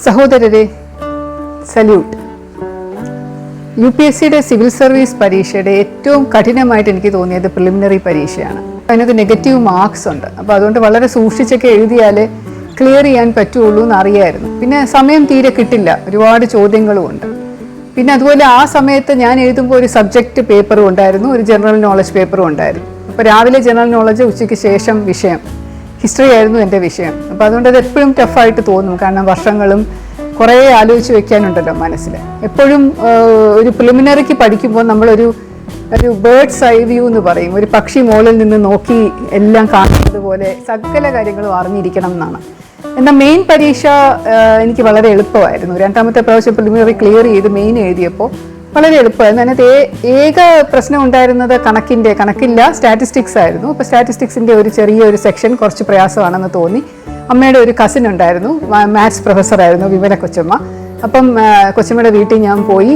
സഹോദരരെ, salute. UPSC civil service പരീക്ഷയുടെ ഏറ്റവും കഠിനമായിട്ട് എനിക്ക് തോന്നിയത് പ്രിലിമിനറി പരീക്ഷയാണ്. അതിനകത്ത് നെഗറ്റീവ് മാർക്സ് ഉണ്ട്. അപ്പോൾ അതുകൊണ്ട് വളരെ സൂക്ഷിച്ചൊക്കെ എഴുതിയാലേ ക്ലിയർ ചെയ്യാൻ പറ്റുള്ളൂ എന്ന് അറിയായിരുന്നു. പിന്നെ സമയം തീരെ കിട്ടില്ല, ഒരുപാട് ചോദ്യങ്ങളും ഉണ്ട്. പിന്നെ അതുപോലെ ആ സമയത്ത് ഞാൻ എഴുതുമ്പോൾ ഒരു സബ്ജക്റ്റ് പേപ്പറും ഉണ്ടായിരുന്നു, ഒരു ജനറൽ നോളജ് പേപ്പറും ഉണ്ടായിരുന്നു. അപ്പോൾ രാവിലെ ജനറൽ നോളജ്, ഉച്ചയ്ക്ക് ശേഷം വിഷയം ഹിസ്റ്ററി ആയിരുന്നു എൻ്റെ വിഷയം. അപ്പോൾ അതുകൊണ്ട് അത് എപ്പോഴും ടഫായിട്ട് തോന്നും. കാരണം വർഷങ്ങളും കുറേ ആലോചിച്ച് വെക്കാനുണ്ടല്ലോ മനസ്സിൽ. എപ്പോഴും ഒരു പ്രിലിമിനറിക്ക് പഠിക്കുമ്പോൾ നമ്മളൊരു ബേർഡ്സ് ഐ വ്യൂ എന്ന് പറയും. ഒരു പക്ഷി മുകളിൽ നിന്ന് നോക്കി എല്ലാം കാണുന്നത് പോലെ സകല കാര്യങ്ങളും അറിഞ്ഞിരിക്കണം എന്നാണ്. എന്നാൽ മെയിൻ പരീക്ഷ എനിക്ക് വളരെ എളുപ്പമായിരുന്നു. രണ്ടാമത്തെ പ്രാവശ്യം പ്രിലിമിനറി ക്ലിയർ ചെയ്ത് മെയിൻ എഴുതിയപ്പോൾ വളരെ എളുപ്പമായിരുന്നു. അതിനകത്ത് ഏക പ്രശ്നം ഉണ്ടായിരുന്നത് കണക്കില്ല, സ്റ്റാറ്റിസ്റ്റിക്സ് ആയിരുന്നു. അപ്പോൾ സ്റ്റാറ്റിസ്റ്റിക്സിൻ്റെ ഒരു ചെറിയൊരു സെക്ഷൻ കുറച്ച് പ്രയാസമാണെന്ന് തോന്നി. അമ്മയുടെ ഒരു കസിൻ ഉണ്ടായിരുന്നു, മാത്സ് പ്രൊഫസറായിരുന്നു, വിമല കൊച്ചമ്മ. അപ്പം കൊച്ചമ്മയുടെ വീട്ടിൽ ഞാൻ പോയി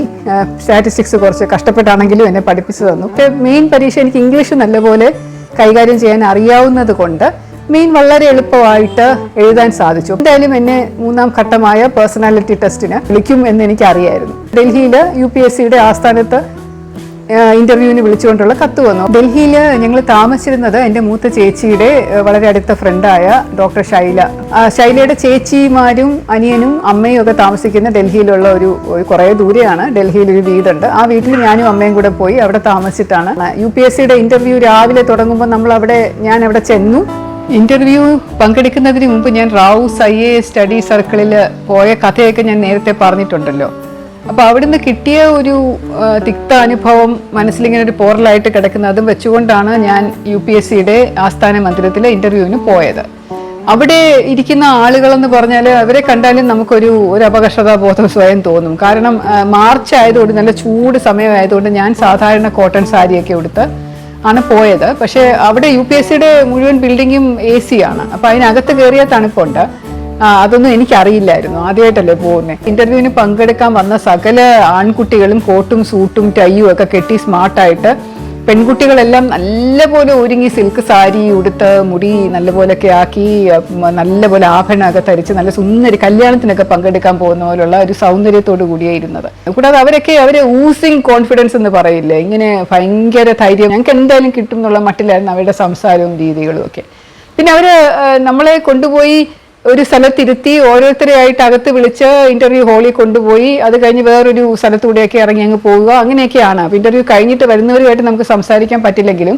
സ്റ്റാറ്റിസ്റ്റിക്സ് കുറച്ച് കഷ്ടപ്പെട്ടാണെങ്കിലും എന്നെ പഠിപ്പിച്ചു തന്നു. പക്ഷേ മെയിൻ പരീക്ഷ എനിക്ക് ഇംഗ്ലീഷ് നല്ലപോലെ കൈകാര്യം ചെയ്യാൻ അറിയാവുന്നത് കൊണ്ട് മെയിൻ വളരെ എളുപ്പമായിട്ട് എഴുതാൻ സാധിച്ചു. എന്തായാലും എന്നെ മൂന്നാം ഘട്ടമായ പേഴ്സണാലിറ്റി ടെസ്റ്റിന് വിളിക്കും എന്ന് എനിക്ക് അറിയായിരുന്നു. ഡൽഹിയിൽ UPSCയുടെ ആസ്ഥാനത്ത് ഇന്റർവ്യൂവിന് വിളിച്ചുകൊണ്ടുള്ള കത്ത് വന്നു. ഡൽഹിയിൽ ഞങ്ങൾ താമസിച്ചിരുന്നത് എൻ്റെ മൂത്ത ചേച്ചിയുടെ വളരെ അടുത്ത ഫ്രണ്ടായ ഡോക്ടർ ശൈലയുടെ ചേച്ചിമാരും അനിയനും അമ്മയും ഒക്കെ താമസിക്കുന്ന ഡൽഹിയിലുള്ള ഒരു കുറേ ദൂരെയാണ്. ഡൽഹിയിൽ ഒരു വീടുണ്ട്. ആ വീട്ടിൽ ഞാനും അമ്മയും കൂടെ പോയി അവിടെ താമസിച്ചിട്ടാണ് UPSCയുടെ ഇന്റർവ്യൂ രാവിലെ തുടങ്ങുമ്പോൾ ഞാൻ അവിടെ ചെന്നു. ഇന്റർവ്യൂ പങ്കെടുക്കുന്നതിന് മുമ്പ് ഞാൻ റാവുസ് IAS സ്റ്റഡി സർക്കിളിൽ പോയ കഥയൊക്കെ ഞാൻ നേരത്തെ പറഞ്ഞിട്ടുണ്ടല്ലോ. അപ്പോൾ അവിടുന്ന് കിട്ടിയ ഒരു തിക്ത അനുഭവം മനസ്സിലിങ്ങനെ ഒരു പോറലായിട്ട് കിടക്കുന്ന അതും വെച്ചുകൊണ്ടാണ് ഞാൻ UPSCയുടെ ആസ്ഥാന മന്ദിരത്തിലെ ഇന്റർവ്യൂവിന് പോയത്. അവിടെ ഇരിക്കുന്ന ആളുകളെന്ന് പറഞ്ഞാൽ അവരെ കണ്ടാലും നമുക്കൊരു അപകർഷതാബോധം സ്വയം തോന്നും. കാരണം മാർച്ച് ആയതുകൊണ്ട്, നല്ല ചൂട് സമയമായതുകൊണ്ട് ഞാൻ സാധാരണ കോട്ടൺ സാരിയൊക്കെ ഉടുത്ത് ആണ് പോയത്. പക്ഷേ അവിടെ UPSCയുടെ മുഴുവൻ ബിൽഡിങ്ങും AC ആണ്. അപ്പോൾ അതിനകത്ത് കയറിയ തണുപ്പുണ്ട്. അതൊന്നും എനിക്കറിയില്ലായിരുന്നു, ആദ്യമായിട്ടല്ലേ പോകുന്നത്. ഇന്റർവ്യൂവിന് പങ്കെടുക്കാൻ വന്ന സകല ആൺകുട്ടികളും കോട്ടും സൂട്ടും ടൈയും ഒക്കെ കെട്ടി സ്മാർട്ടായിട്ട്, പെൺകുട്ടികളെല്ലാം നല്ലപോലെ ഒരുങ്ങി സിൽക്ക് സാരി ഉടുത്ത് മുടി നല്ലപോലെയൊക്കെ ആക്കി നല്ലപോലെ ആഭരണമൊക്കെ ധരിച്ച് നല്ല സുന്ദരി കല്യാണത്തിനൊക്കെ പങ്കെടുക്കാൻ പോകുന്ന പോലുള്ള ഒരു സൗന്ദര്യത്തോടു കൂടിയേ ഇരുന്നത്. കൂടാതെ അവരെ ഊസിങ് കോൺഫിഡൻസ് എന്ന് പറയില്ലേ, ഇങ്ങനെ ഭയങ്കര ധൈര്യം, ഞങ്ങൾക്ക് എന്തായാലും കിട്ടും എന്നുള്ള മട്ടിലായിരുന്നു അവരുടെ സംസാരവും രീതികളും ഒക്കെ. പിന്നെ നമ്മളെ കൊണ്ടുപോയി ഒരു സ്ഥലത്തിരുത്തി ഓരോരുത്തരെയായിട്ട് അകത്ത് വിളിച്ച് ഇന്റർവ്യൂ ഹാളിൽ കൊണ്ടുപോയി അത് കഴിഞ്ഞ് വേറൊരു സ്ഥലത്തൂടെയൊക്കെ ഇറങ്ങി അങ്ങ് പോവുക, അങ്ങനെയൊക്കെയാണ്. അപ്പോൾ ഇന്റർവ്യൂ കഴിഞ്ഞിട്ട് വരുന്നവരുമായിട്ട് നമുക്ക് സംസാരിക്കാൻ പറ്റില്ലെങ്കിലും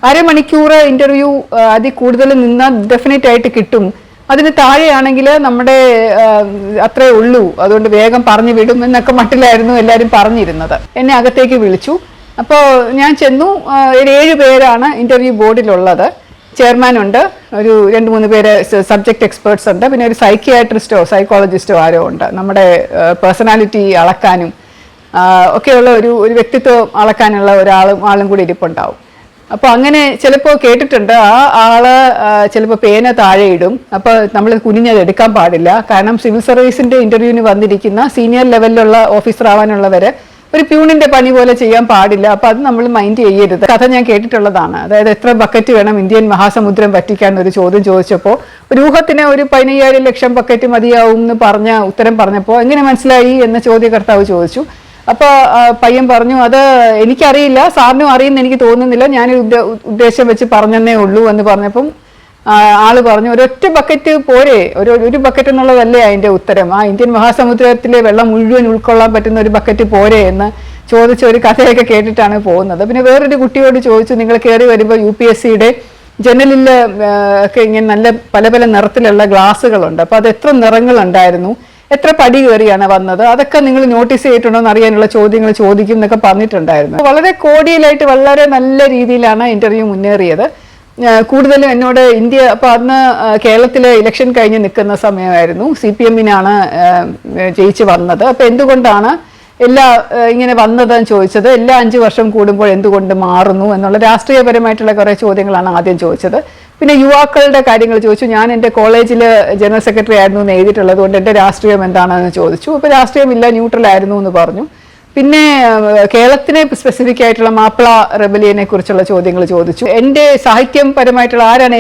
അരമണിക്കൂർ ഇന്റർവ്യൂ അതിൽ കൂടുതൽ നിന്നാൽ ഡെഫിനറ്റ് ആയിട്ട് കിട്ടും. അതിന് താഴെയാണെങ്കിൽ നമ്മുടെ അത്രേ ഉള്ളൂ, അതുകൊണ്ട് വേഗം പറഞ്ഞു വിടും എന്നൊക്കെ മട്ടിലായിരുന്നു എല്ലാവരും പറഞ്ഞിരുന്നത്. എന്നെ അകത്തേക്ക് വിളിച്ചു. അപ്പോൾ ഞാൻ ചെന്നു. 7 പേരാണ് ഇന്റർവ്യൂ ബോർഡിലുള്ളത്. ചെയർമാൻ ഉണ്ട്, ഒരു 2-3 പേര് സബ്ജക്ട് എക്സ്പേർട്സ് ഉണ്ട്, പിന്നെ ഒരു സൈക്കോളജിസ്റ്റോ ആരോ ഉണ്ട്. നമ്മുടെ പേഴ്സണാലിറ്റി അളക്കാനും ഒക്കെയുള്ള ഒരു വ്യക്തിത്വം അളക്കാനുള്ള ആളും കൂടി ഇരിപ്പുണ്ടാവും. അപ്പോൾ അങ്ങനെ ചിലപ്പോൾ കേട്ടിട്ടുണ്ട്, ആ ആള് ചിലപ്പോൾ പേന താഴെ ഇടും. അപ്പോൾ നമ്മൾ കുനിഞ്ഞത് എടുക്കാൻ പാടില്ല. കാരണം സിവിൽ സർവീസിന്റെ ഇന്റർവ്യൂവിന് വന്നിരിക്കുന്ന സീനിയർ ലെവലിലുള്ള ഓഫീസർ ആവാനുള്ളവര് ഒരു പ്യൂണിന്റെ പണി പോലെ ചെയ്യാൻ പാടില്ല. അപ്പൊ അത് നമ്മൾ മൈൻഡ് ചെയ്യരുത്. കഥ ഞാൻ കേട്ടിട്ടുള്ളതാണ്. അതായത് എത്ര ബക്കറ്റ് വേണം ഇന്ത്യൻ മഹാസമുദ്രം വറ്റിക്കാൻ ഒരു ചോദ്യം ചോദിച്ചപ്പോൾ ഒരു ഊഹത്തിന് ഒരു 15,000 ലക്ഷം ബക്കറ്റ് മതിയാവും എന്ന് ഉത്തരം പറഞ്ഞപ്പോൾ എങ്ങനെ മനസ്സിലായി എന്ന് ചോദ്യകർത്താവ് ചോദിച്ചു. അപ്പോൾ പയ്യൻ പറഞ്ഞു, അത് എനിക്കറിയില്ല, സാറിനും അറിയുന്ന എനിക്ക് തോന്നുന്നില്ല, ഞാനൊരു ഉദ്ദേശം വെച്ച് പറഞ്ഞെന്നേ ഉള്ളൂ എന്ന് പറഞ്ഞപ്പം ആള് പറഞ്ഞു, ഒരൊറ്റ ബക്കറ്റ് പോരെ, ഒരു ബക്കറ്റ് എന്നുള്ളതല്ലേ അതിന്റെ ഉത്തരം, ആ ഇന്ത്യൻ മഹാസമുദ്രത്തിലെ വെള്ളം മുഴുവൻ ഉൾക്കൊള്ളാൻ പറ്റുന്ന ഒരു ബക്കറ്റ് പോരെ എന്ന് ചോദിച്ച ഒരു കഥയൊക്കെ കേട്ടിട്ടാണ് പോകുന്നത്. പിന്നെ വേറൊരു കുട്ടിയോട് ചോദിച്ചു, നിങ്ങൾ കയറി വരുമ്പോൾ UPSCയുടെ ജനലിൽ ഒക്കെ ഇങ്ങനെ നല്ല പല നിറത്തിലുള്ള ഗ്ലാസ്സുകളുണ്ട്, അപ്പോൾ അത് എത്ര നിറങ്ങളുണ്ടായിരുന്നു, എത്ര പടി കയറിയാണ് വന്നത്, അതൊക്കെ നിങ്ങൾ നോട്ടീസ് ചെയ്തിട്ടുണ്ടോ എന്ന് അറിയാനുള്ള ചോദ്യങ്ങൾ ചോദിക്കും എന്നൊക്കെ പറഞ്ഞിട്ടുണ്ടായിരുന്നു. വളരെ കോഡിയലായിട്ട് വളരെ നല്ല രീതിയിലാണ് ഇന്റർവ്യൂ മുന്നേറിയത്. കൂടുതലും എന്നോട് അപ്പോൾ അന്ന് കേരളത്തിലെ ഇലക്ഷൻ കഴിഞ്ഞ് നിൽക്കുന്ന സമയമായിരുന്നു. CPM-നാണ് ജയിച്ച് വന്നത്. അപ്പോൾ എന്തുകൊണ്ടാണ് ഇങ്ങനെ വന്നതെന്ന് ചോദിച്ചത്. എല്ലാ 5 വർഷം കൂടുമ്പോൾ എന്തുകൊണ്ട് മാറുന്നു എന്നുള്ള രാഷ്ട്രീയപരമായിട്ടുള്ള കുറേ ചോദ്യങ്ങളാണ് ആദ്യം ചോദിച്ചത്. പിന്നെ യുവാക്കളുടെ കാര്യങ്ങൾ ചോദിച്ചു. ഞാൻ എൻ്റെ കോളേജിൽ ജനറൽ സെക്രട്ടറി ആയിരുന്നു എന്ന് എഴുതിയിട്ടുള്ളത് കൊണ്ട് എൻ്റെ രാഷ്ട്രീയം എന്താണെന്ന് ചോദിച്ചു. അപ്പോൾ രാഷ്ട്രീയമില്ല, ന്യൂട്രൽ ആയിരുന്നു എന്ന് പറഞ്ഞു. പിന്നെ കേരളത്തിനെ സ്പെസിഫിക് ആയിട്ടുള്ള മാപ്പിള റെബലിയനെ കുറിച്ചുള്ള ചോദ്യങ്ങൾ ചോദിച്ചു. എൻ്റെ സാഹിത്യം പരമായിട്ടുള്ള ആരാണ്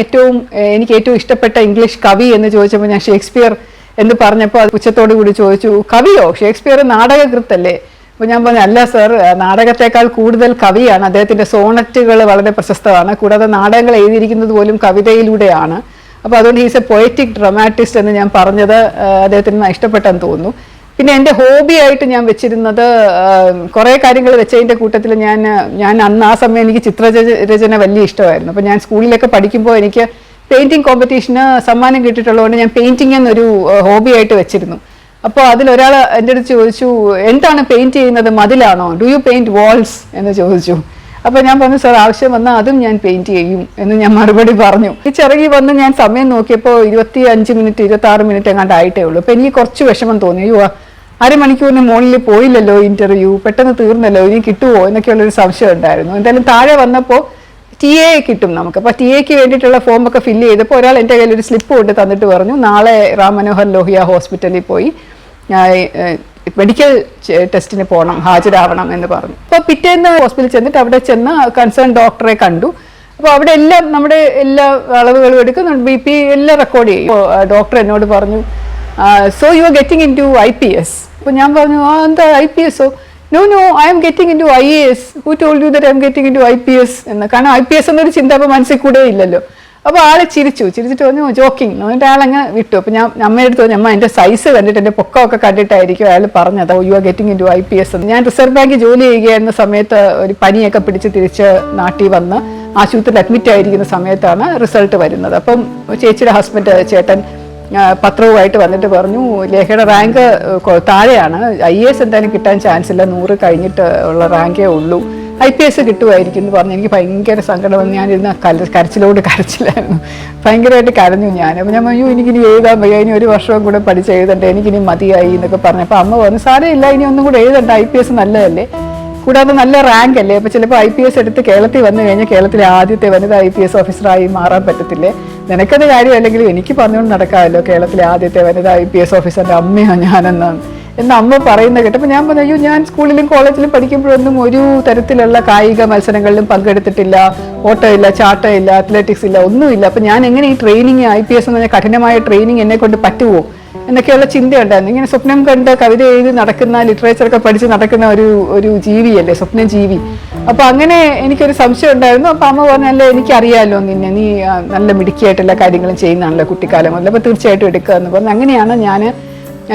എനിക്ക് ഏറ്റവും ഇഷ്ടപ്പെട്ട ഇംഗ്ലീഷ് കവി എന്ന് ചോദിച്ചപ്പോൾ ഞാൻ ഷേക്സ്പിയർ എന്ന് പറഞ്ഞപ്പോൾ അത് പുച്ഛത്തോടു കൂടി ചോദിച്ചു, കവിയോ? ഷേക്സ്പിയർ നാടകകൃത്തല്ലേ? അപ്പോൾ ഞാൻ പറഞ്ഞു, അല്ല സർ, നാടകത്തെക്കാൾ കൂടുതൽ കവിയാണ്. അദ്ദേഹത്തിൻ്റെ സോണറ്റുകൾ വളരെ പ്രശസ്തമാണ്. കൂടാതെ നാടകങ്ങൾ എഴുതിയിരിക്കുന്നത് പോലും കവിതയിലൂടെയാണ്. അപ്പോൾ അതുകൊണ്ട് ഹീസ് എ പൊയറ്റിക് ഡ്രമാറ്റിസ്റ്റ് എന്ന് ഞാൻ പറഞ്ഞത് അദ്ദേഹത്തിന് ഇഷ്ടപ്പെട്ടെന്ന് തോന്നുന്നു. പിന്നെ എൻ്റെ ഹോബിയായിട്ട് ഞാൻ വെച്ചിരുന്നത് കുറേ കാര്യങ്ങൾ വെച്ചതിൻ്റെ കൂട്ടത്തിൽ ഞാൻ അന്ന് ആ സമയം എനിക്ക് ചിത്രരചന വലിയ ഇഷ്ടമായിരുന്നു. അപ്പോൾ ഞാൻ സ്കൂളിലൊക്കെ പഠിക്കുമ്പോൾ എനിക്ക് പെയിൻറ്റിങ് കോമ്പറ്റീഷന് സമ്മാനം കിട്ടിയിട്ടുള്ളതുകൊണ്ട് ഞാൻ പെയിൻറ്റിങ് എന്നൊരു ഹോബിയായിട്ട് വെച്ചിരുന്നു. അപ്പോൾ അതിലൊരാൾ എൻ്റെ അടുത്ത് ചോദിച്ചു, എന്താണ് പെയിൻറ്റ് ചെയ്യുന്നത്, മതിലാണോ? ഡു യു പെയിൻറ്റ് വാൾസ് എന്ന് ചോദിച്ചു. അപ്പോൾ ഞാൻ പറഞ്ഞു, സാർ ആവശ്യം വന്നാൽ അതും ഞാൻ പെയിൻറ്റ് ചെയ്യും എന്ന് ഞാൻ മറുപടി പറഞ്ഞു. ഈ ചിറകി വന്ന് ഞാൻ സമയം നോക്കിയപ്പോൾ 25 മിനിറ്റ് 26 മിനിറ്റ് എങ്ങാണ്ട് ആയിട്ടേ ഉള്ളൂ. അപ്പോൾ എനിക്ക് കുറച്ച് വിഷമം തോന്നി. അയ്യോ, അരമണിക്കൂറിന് മുകളിൽ പോയില്ലല്ലോ ഇൻ്റർവ്യൂ, പെട്ടെന്ന് തീർന്നല്ലോ, ഇനി കിട്ടുമോ എന്നൊക്കെയുള്ളൊരു സംശയം ഉണ്ടായിരുന്നു. എന്തായാലും താഴെ വന്നപ്പോൾ TA കിട്ടും നമുക്ക്. അപ്പോൾ TA വേണ്ടിയിട്ടുള്ള ഫോമൊക്കെ ഫില്ല് ചെയ്തപ്പോൾ ഒരാൾ എൻ്റെ കയ്യിൽ ഒരു സ്ലിപ്പ് കൊണ്ട് തന്നിട്ട് പറഞ്ഞു, നാളെ റാം മനോഹർ ലോഹിയ ഹോസ്പിറ്റലിൽ പോയി മെഡിക്കൽ ടെസ്റ്റിന് പോകണം, ഹാജരാവണം എന്ന് പറഞ്ഞു. അപ്പോൾ പിറ്റേന്ന് ഹോസ്പിറ്റലിൽ ചെന്നിട്ട് അവിടെ ചെന്ന് കൺസേൺ ഡോക്ടറെ കണ്ടു. അപ്പോൾ അവിടെ എല്ലാം നമ്മുടെ എല്ലാ അളവുകളും എടുക്കുന്നുണ്ട്, BP എല്ലാം റെക്കോർഡ് ചെയ്യും. അപ്പോൾ ഡോക്ടർ എന്നോട് പറഞ്ഞു, so you are getting in to IPS. അപ്പോൾ ഞാൻ പറഞ്ഞു, എന്താ IPS? No, I am getting into IAS. Who told you that I am getting into IPS? എന്ന്. കാരണം IPS എന്നൊരു ചിന്ത അപ്പോൾ മനസ്സിൽ കൂടെ ഇല്ലല്ലോ. അപ്പോൾ ആൾ ചിരിച്ചിട്ട് പറഞ്ഞു, ജോക്കിങ്. എന്നിട്ട് ആളങ്ങ് വിട്ടു. അപ്പോൾ ഞാൻ അമ്മയുടെ അടുത്ത് പറഞ്ഞു, അമ്മ എൻ്റെ സൈസ് കണ്ടിട്ട് എൻ്റെ പൊക്കമൊക്കെ കണ്ടിട്ടായിരിക്കും അയാൾ പറഞ്ഞത് you are getting in to IPS എന്ന്. ഞാൻ റിസർവ് ബാങ്കിൽ ജോലി ചെയ്യുകയായിരുന്ന സമയത്ത് ഒരു പനിയൊക്കെ പിടിച്ച് തിരിച്ച് നാട്ടിൽ വന്ന് ആശുപത്രിയിൽ അഡ്മിറ്റ് ആയിരിക്കുന്ന സമയത്താണ് റിസൾട്ട് വരുന്നത്. അപ്പം ചേച്ചിയുടെ ഹസ്ബൻഡ് ചേട്ടൻ പത്രവുമായിട്ട് വന്നിട്ട് പറഞ്ഞു, ലേഖയുടെ റാങ്ക് താഴെയാണ്, IAS എന്തായാലും കിട്ടാൻ ചാൻസ് ഇല്ല, 100 കഴിഞ്ഞിട്ട് ഉള്ള റാങ്കേ ഉള്ളൂ, IPS കിട്ടുമായിരിക്കും എന്ന് പറഞ്ഞു. എനിക്ക് ഭയങ്കര സങ്കടം വന്നു. ഞാനിരുന്ന കരച്ചിലായിരുന്നു, ഭയങ്കരമായിട്ട് കരഞ്ഞു ഞാൻ. അപ്പോൾ ഞാൻ പറഞ്ഞു, എനിക്കിനി എഴുതാൻ വയ്യ, ഇനി ഒരു വർഷവും കൂടെ പഠിച്ച് എഴുതണ്ടേ, എനിക്കിനി മതിയായി എന്നൊക്കെ പറഞ്ഞു. അപ്പോൾ അമ്മ പറഞ്ഞു, സാരമില്ല, ഇനി ഒന്നും കൂടെ എഴുതണ്ട, IPS നല്ലതല്ലേ, കൂടാതെ നല്ല റാങ്ക് അല്ലേ, അപ്പോൾ ചിലപ്പോൾ IPS എടുത്ത് കേരളത്തിൽ വന്നു കഴിഞ്ഞാൽ കേരളത്തിലെ ആദ്യത്തെ വനിതാ IPS ഓഫീസറായി മാറാൻ പറ്റത്തില്ലേ, നിനക്കത് കാര്യമല്ലെങ്കിലും എനിക്ക് പറഞ്ഞുകൊണ്ട് നടക്കാമല്ലോ, കേരളത്തിലെ ആദ്യത്തെ വനിതാ IPS ഓഫീസറിൻ്റെ അമ്മയാണ് എന്ന് അമ്മ പറയുന്നത് കേട്ടപ്പോൾ ഞാൻ പറഞ്ഞു, അയ്യോ, ഞാൻ സ്കൂളിലും കോളേജിലും പഠിക്കുമ്പോഴൊന്നും ഒരു തരത്തിലുള്ള കായിക മത്സരങ്ങളിലും പങ്കെടുത്തിട്ടില്ല, ഓട്ടമില്ല, ചാട്ടമില്ല, അത്ലറ്റിക്സ് ഇല്ല, ഒന്നുമില്ല. അപ്പം ഞാൻ എങ്ങനെ ഈ ട്രെയിനിങ് IPS എന്ന് പറഞ്ഞാൽ കഠിനമായ ട്രെയിനിങ് എന്നെ കൊണ്ട് പറ്റുമോ എന്നൊക്കെയുള്ള ചിന്തയുണ്ടായിരുന്നു. ഇങ്ങനെ സ്വപ്നം കണ്ട് കവിത എഴുതി നടക്കുന്ന, ലിറ്ററേച്ചറൊക്കെ പഠിച്ച് നടക്കുന്ന ഒരു ജീവിയല്ലേ, സ്വപ്നജീവി. അപ്പോൾ അങ്ങനെ എനിക്കൊരു സംശയം ഉണ്ടായിരുന്നു. അപ്പോൾ അമ്മ പറഞ്ഞല്ലേ, എനിക്കറിയാമല്ലോ നിന്നെ, നീ നല്ല മിടുക്കിയായിട്ടുള്ള കാര്യങ്ങളും ചെയ്യുന്നതാണല്ലോ കുട്ടിക്കാലം മുതൽ, അപ്പോൾ തീർച്ചയായിട്ടും എടുക്കുക എന്ന് പറഞ്ഞു. അങ്ങനെയാണ് ഞാൻ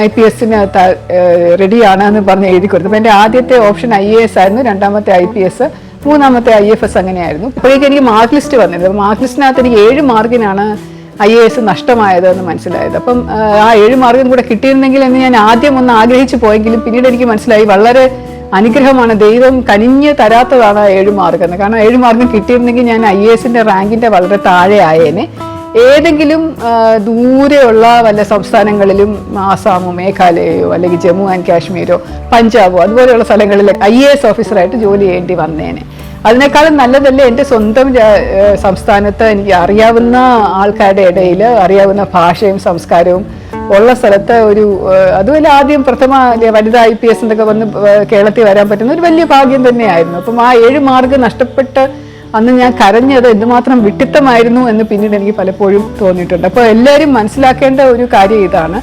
IPSന് റെഡിയാണ് എന്ന് പറഞ്ഞ് എഴുതി കൊടുത്തു. അപ്പോൾ എൻ്റെ ആദ്യത്തെ ഓപ്ഷൻ IAS ആയിരുന്നു, രണ്ടാമത്തെ IPS, മൂന്നാമത്തെ IFS അങ്ങനെയായിരുന്നു. അപ്പോഴേക്കും എനിക്ക് മാർക്ക് ലിസ്റ്റ് വന്നിരുന്നു. അപ്പോൾ മാർക്ക് ലിസ്റ്റിനകത്ത് എനിക്ക് 7 മാർക്കിനാണ് IAS നഷ്ടമായത് എന്ന് മനസ്സിലായത്. അപ്പം ആ 7 മാർക്കും കൂടെ കിട്ടിയിരുന്നെങ്കിൽ എന്ന് ഞാൻ ആദ്യം ഒന്ന് ആഗ്രഹിച്ചു പോയെങ്കിലും പിന്നീട് എനിക്ക് മനസ്സിലായി വളരെ അനുഗ്രഹമാണ്, ദൈവം കനിഞ്ഞ് തരാത്തതാണ് 7 മാർക്ക് എന്ന്. കാരണം 7 മാർക്കും കിട്ടിയിരുന്നെങ്കിൽ ഞാൻ IASന്റെ റാങ്കിൻ്റെ വളരെ താഴെ ആയേനെ. ഏതെങ്കിലും ദൂരെയുള്ള വല്ല സംസ്ഥാനങ്ങളിലും, ആസാമോ മേഘാലയയോ അല്ലെങ്കിൽ ജമ്മു ആൻഡ് കാശ്മീരോ പഞ്ചാബോ അതുപോലെയുള്ള സ്ഥലങ്ങളിൽ IAS ഓഫീസറായിട്ട് ജോലി ചെയ്യേണ്ടി വന്നേനെ. അതിനേക്കാളും നല്ലതല്ലേ എൻ്റെ സ്വന്തം സംസ്ഥാനത്ത് എനിക്ക് അറിയാവുന്ന ആൾക്കാരുടെ ഇടയിൽ അറിയാവുന്ന ഭാഷയും സംസ്കാരവും ഉള്ള സ്ഥലത്ത് അതുപോലെ ആദ്യം പ്രഥമ വനിതാ IPS എന്നൊക്കെ വന്ന് കേരളത്തിൽ വരാൻ പറ്റുന്ന ഒരു വലിയ ഭാഗ്യം തന്നെയായിരുന്നു. അപ്പം ആ 7 മാർക്ക് നഷ്ടപ്പെട്ട് അന്ന് ഞാൻ കരഞ്ഞത് എന്തുമാത്രം വിഡ്ഢിത്തമായിരുന്നു എന്ന് പിന്നീട് എനിക്ക് പലപ്പോഴും തോന്നിയിട്ടുണ്ട്. അപ്പോൾ എല്ലാവരും മനസ്സിലാക്കേണ്ട ഒരു കാര്യം ഇതാണ്,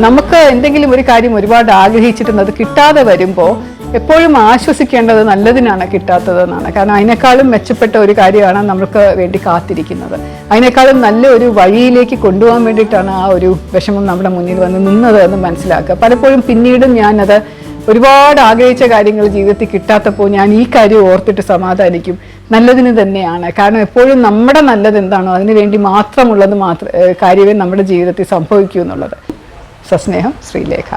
നമുക്ക് എന്തെങ്കിലും ഒരു കാര്യം ഒരുപാട് ആഗ്രഹിച്ചിട്ടുണ്ട്, അത് കിട്ടാതെ വരുമ്പോൾ എപ്പോഴും ആശ്വസിക്കേണ്ടത് നല്ലതിനാണ് കിട്ടാത്തതെന്നാണ്. കാരണം അതിനേക്കാളും മെച്ചപ്പെട്ട ഒരു കാര്യമാണ് നമുക്ക് വേണ്ടി കാത്തിരിക്കുന്നത്. അതിനേക്കാളും നല്ല ഒരു വഴിയിലേക്ക് കൊണ്ടുപോകാൻ വേണ്ടിയിട്ടാണ് ആ ഒരു വിഷമം നമ്മുടെ മുന്നിൽ വന്ന് നിന്നത് എന്ന് മനസ്സിലാക്കുക. പലപ്പോഴും പിന്നീടും ഞാനത് ഒരുപാട് ആഗ്രഹിച്ച കാര്യങ്ങൾ ജീവിതത്തിൽ കിട്ടാത്തപ്പോൾ ഞാൻ ഈ കാര്യം ഓർത്തിട്ട് സമാധാനിക്കും, നല്ലതിന് തന്നെയാണ്. കാരണം എപ്പോഴും നമ്മുടെ നല്ലത് എന്താണോ അതിനു വേണ്ടി മാത്രമുള്ളത് കാര്യമേ നമ്മുടെ ജീവിതത്തിൽ സംഭവിക്കൂ എന്നുള്ളത്. സസ്നേഹം, ശ്രീലേഖ.